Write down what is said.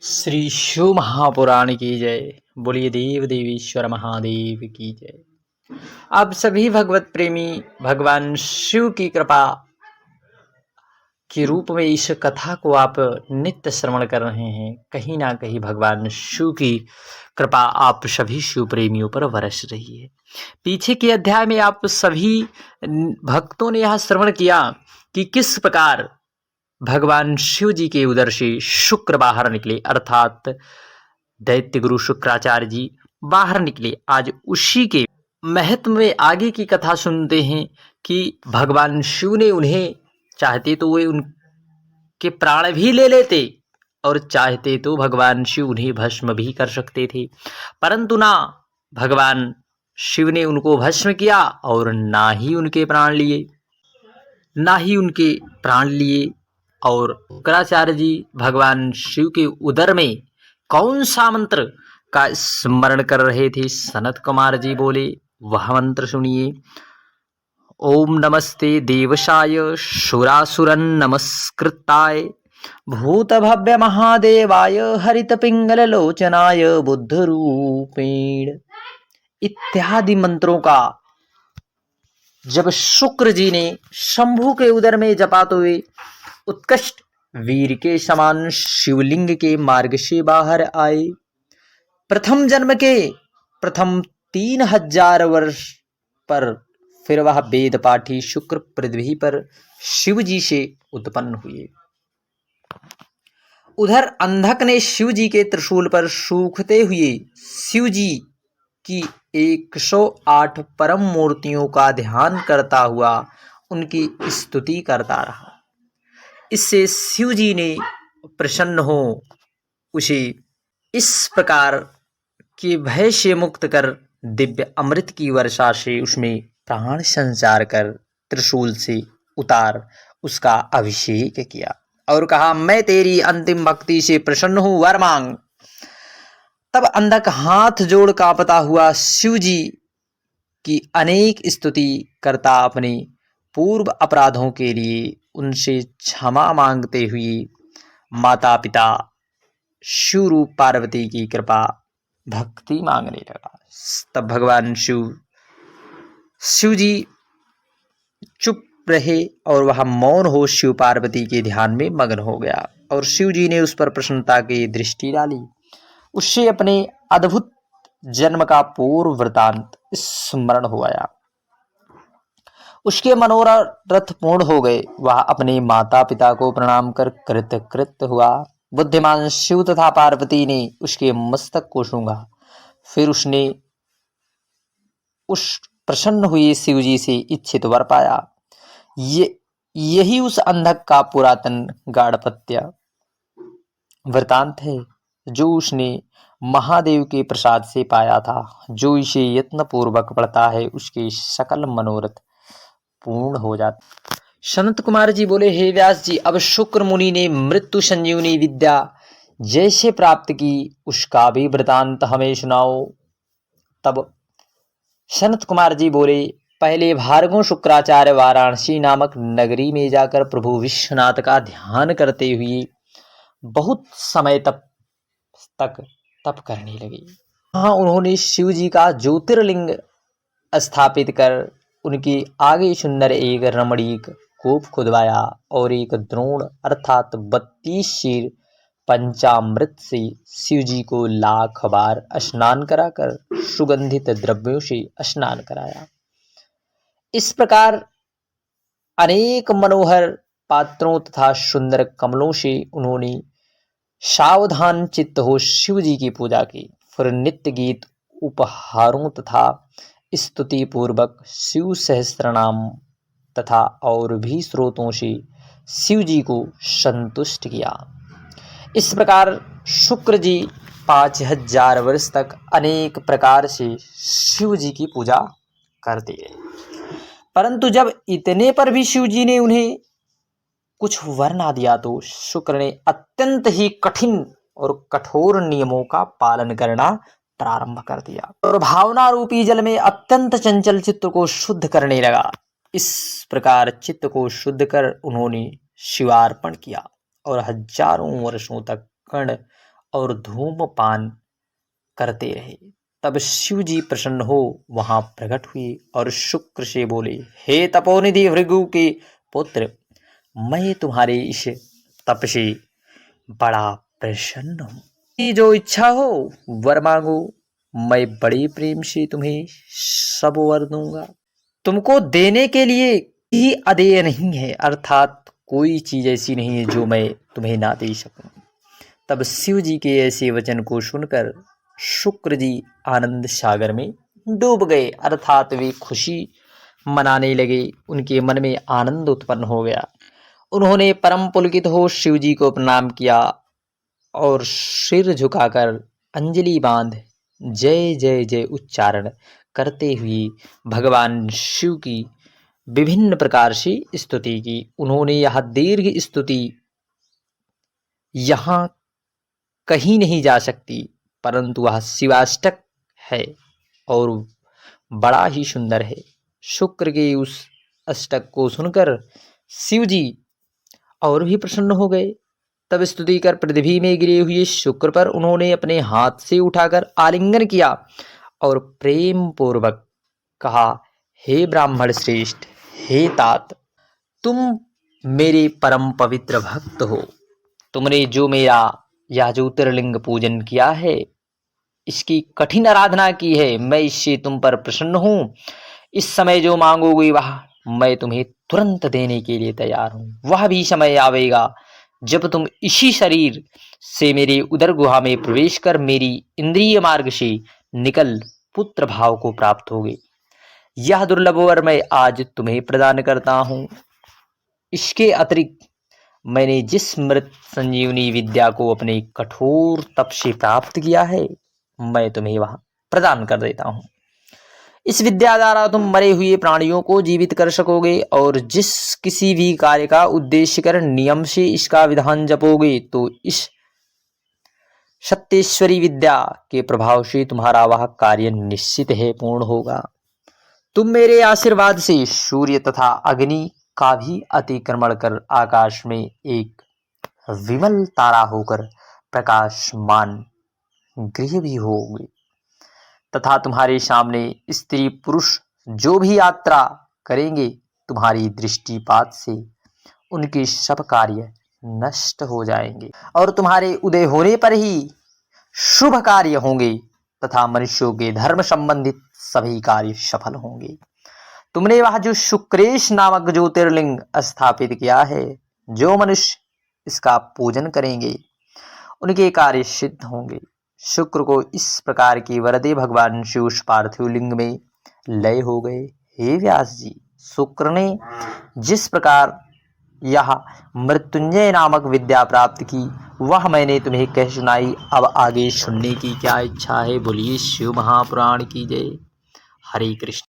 श्री शिव महापुराण की जय। बोलिए देव देवीश्वर महादेव की जय। आप सभी भगवत प्रेमी भगवान शिव की कृपा के रूप में इस कथा को आप नित्य श्रवण कर रहे हैं। कहीं ना कहीं भगवान शिव की कृपा आप सभी शिव प्रेमियों पर बरस रही है। पीछे के अध्याय में आप सभी भक्तों ने यह श्रवण किया कि किस प्रकार भगवान शिव जी के उदर से शुक्र बाहर निकले, अर्थात दैत्य गुरु शुक्राचार्य जी बाहर निकले। आज उसी के महत्व में आगे की कथा सुनते हैं कि भगवान शिव ने उन्हें चाहते तो वे उनके प्राण भी ले लेते और चाहते तो भगवान शिव उन्हें भस्म भी कर सकते थे, परंतु ना भगवान शिव ने उनको भस्म किया और ना ही उनके प्राण लिए। और शुक्राचार्य जी भगवान शिव के उदर में कौन सा मंत्र का स्मरण कर रहे थे? सनत कुमार जी बोले, वह मंत्र सुनिए। ओम नमस्ते देवशाय सुरासुरन नमस्कृताय भूत भव्य महादेवाय हरित पिंगल लोचनाय बुद्ध रूपेण इत्यादि मंत्रों का जब शुक्र जी ने शंभु के उदर में जपा तो वे उत्कृष्ट वीर के समान शिवलिंग के मार्ग से बाहर आए। प्रथम जन्म के प्रथम 3000 वर्ष पर फिर वह वेद पाठी शुक्र पृथ्वी पर शिव जी से उत्पन्न हुए। उधर अंधक ने शिव जी के त्रिशूल पर सूखते हुए शिव जी की 108 परम मूर्तियों का ध्यान करता हुआ उनकी स्तुति करता रहा। इससे शिव जी ने प्रसन्न हो उसे इस प्रकार के भय से मुक्त कर दिव्य अमृत की वर्षा से उसमें प्राण संचार कर त्रिशूल से उतार उसका अभिषेक किया और कहा, मैं तेरी अंतिम भक्ति से प्रसन्न हूं, वर मांग। तब अंधक हाथ जोड़ कांपता हुआ शिव जी की अनेक स्तुति करता अपने पूर्व अपराधों के लिए उनसे क्षमा मांगते हुए माता पिता शिव रूप पार्वती की कृपा भक्ति मांगने लगा। तब भगवान शिव जी चुप रहे और वह मौन हो शिव पार्वती के ध्यान में मग्न हो गया और शिव जी ने उस पर प्रसन्नता की दृष्टि डाली। उससे अपने अद्भुत जन्म का पूर्व वृतांत स्मरण हो आया। उसके मनोरथ पूर्ण हो गए। वह अपने माता पिता को प्रणाम कर कृतकृत हुआ। बुद्धिमान शिव तथा पार्वती ने उसके मस्तक को सूंघा। फिर उसने उस प्रसन्न हुए शिव जी से इच्छित वर पाया। यही उस अंधक का पुरातन गाढ़पत्य वृतांत है जो उसने महादेव के प्रसाद से पाया था। जो इसे यत्न पूर्वक पढ़ता है उसके सकल मनोरथ पूर्ण हो जाते। सनत कुमार जी बोले, हे व्यास जी, अब शुक्र मुनि ने मृत्यु संजीवनी विद्या जैसे प्राप्त की उसका भी वृतांत हमें सुनाओ। तब सनत कुमार जी बोले, पहले भार्गव शुक्राचार्य वाराणसी नामक नगरी में जाकर प्रभु विश्वनाथ का ध्यान करते हुए बहुत समय तक तप करने लगे। हाँ, उन्होंने शिव जी का ज्योतिर्लिंग स्थापित कर उनके आगे सुंदर एक रमणीक कूप खुदवाया और एक द्रोण अर्थात 32 शीर पंचामृत से शिव जी को लाख बार स्नान कराकर सुगंधित द्रव्यों से स्नान कराया। इस प्रकार अनेक मनोहर पात्रों तथा सुंदर कमलों से उन्होंने सावधान चित्त हो शिव जी की पूजा की। फिर नित्य गीत उपहारों तथा स्तुति पूर्वक शिव सहस्त्रनाम तथा और भी स्रोतों से शिव जी को संतुष्ट किया। इस प्रकार शुक्र जी 5000 वर्ष तक अनेक प्रकार से शिव जी की पूजा करते रहे। परंतु जब इतने पर भी शिव जी ने उन्हें कुछ वर ना दिया तो शुक्र ने अत्यंत ही कठिन और कठोर नियमों का पालन करना प्रारंभ कर दिया और भावना रूपी जल में अत्यंत चंचल चित्त को शुद्ध करने लगा। इस प्रकार चित्त को शुद्ध कर उन्होंने शिवार्पण किया और हजारों वर्षों तक कर्ण और धूमपान करते रहे। तब शिव जी प्रसन्न हो वहां प्रकट हुए और शुक्र से बोले, हे तपोनिधि भृगु के पुत्र, मैं तुम्हारे इस तप से बड़ा प्रसन्न हूँ। जो इच्छा हो वर मांगो, मैं बड़े प्रेम से तुम्हें सब वर दूंगा। तुमको देने के लिए ही अदेय नहीं है, अर्थात कोई चीज ऐसी नहीं है जो मैं तुम्हें ना दे सकूं। तब शिव जी के ऐसे वचन को सुनकर शुक्र जी आनंद सागर में डूब गए, अर्थात वे खुशी मनाने लगे। उनके मन में आनंद उत्पन्न हो गया। उन्होंने परम पुलकित हो शिव जी को प्रणाम किया और सिर झुकाकर अंजलि बांध जय जय जय उच्चारण करते हुए भगवान शिव की विभिन्न प्रकार से स्तुति की। उन्होंने यह दीर्घ स्तुति यहाँ कहीं नहीं जा सकती, परंतु वह शिवाष्टक है और बड़ा ही सुंदर है। शुक्र के उस अष्टक को सुनकर शिव जी और भी प्रसन्न हो गए। तब स्तुति कर पृथ्वी में गिरे हुए शुक्र पर उन्होंने अपने हाथ से उठाकर आलिंगन किया और प्रेम पूर्वक कहा, हे ब्राह्मण श्रेष्ठ, हे तात, तुम मेरे परम पवित्र भक्त हो। तुमने जो मेरा यह ज्योतिर्लिंग पूजन किया है, इसकी कठिन आराधना की है, मैं इससे तुम पर प्रसन्न हूँ। इस समय जो मांगोगे वह मैं तुम्हें तुरंत देने के लिए तैयार हूँ। वह भी समय आवेगा जब तुम इसी शरीर से मेरे उदर गुहा में प्रवेश कर मेरी इंद्रिय मार्ग से निकल पुत्र भाव को प्राप्त होगे। यह दुर्लभ वर मैं आज तुम्हें प्रदान करता हूँ। इसके अतिरिक्त मैंने जिस मृत संजीवनी विद्या को अपने कठोर तप से प्राप्त किया है, मैं तुम्हें वह प्रदान कर देता हूँ। इस विद्या द्वारा तुम मरे हुए प्राणियों को जीवित कर सकोगे और जिस किसी भी कार्य का उद्देश्य कर नियम से इसका विधान जपोगे तो इस सत्येश्वरी विद्या के प्रभाव से तुम्हारा वह कार्य निश्चित है पूर्ण होगा। तुम मेरे आशीर्वाद से सूर्य तथा अग्नि का भी अतिक्रमण कर आकाश में एक विमल तारा होकर प्रकाशमान गृह भी होगे तथा तुम्हारे सामने स्त्री पुरुष जो भी यात्रा करेंगे, तुम्हारी दृष्टिपात से उनके सब कार्य नष्ट हो जाएंगे और तुम्हारे उदय होने पर ही शुभ कार्य होंगे तथा मनुष्यों के धर्म संबंधित सभी कार्य सफल होंगे। तुमने वह जो शुक्रेश नामक ज्योतिर्लिंग स्थापित किया है, जो मनुष्य इसका पूजन करेंगे उनके कार्य सिद्ध होंगे। शुक्र को इस प्रकार की वरदे भगवान शिव पार्थिव लिंग में लय हो गए। हे व्यास जी, शुक्र ने जिस प्रकार यह मृत्युंजय नामक विद्या प्राप्त की वह मैंने तुम्हें कह सुनाई। अब आगे सुनने की क्या इच्छा है? बोलिए शिव महापुराण की जय। हरे कृष्ण।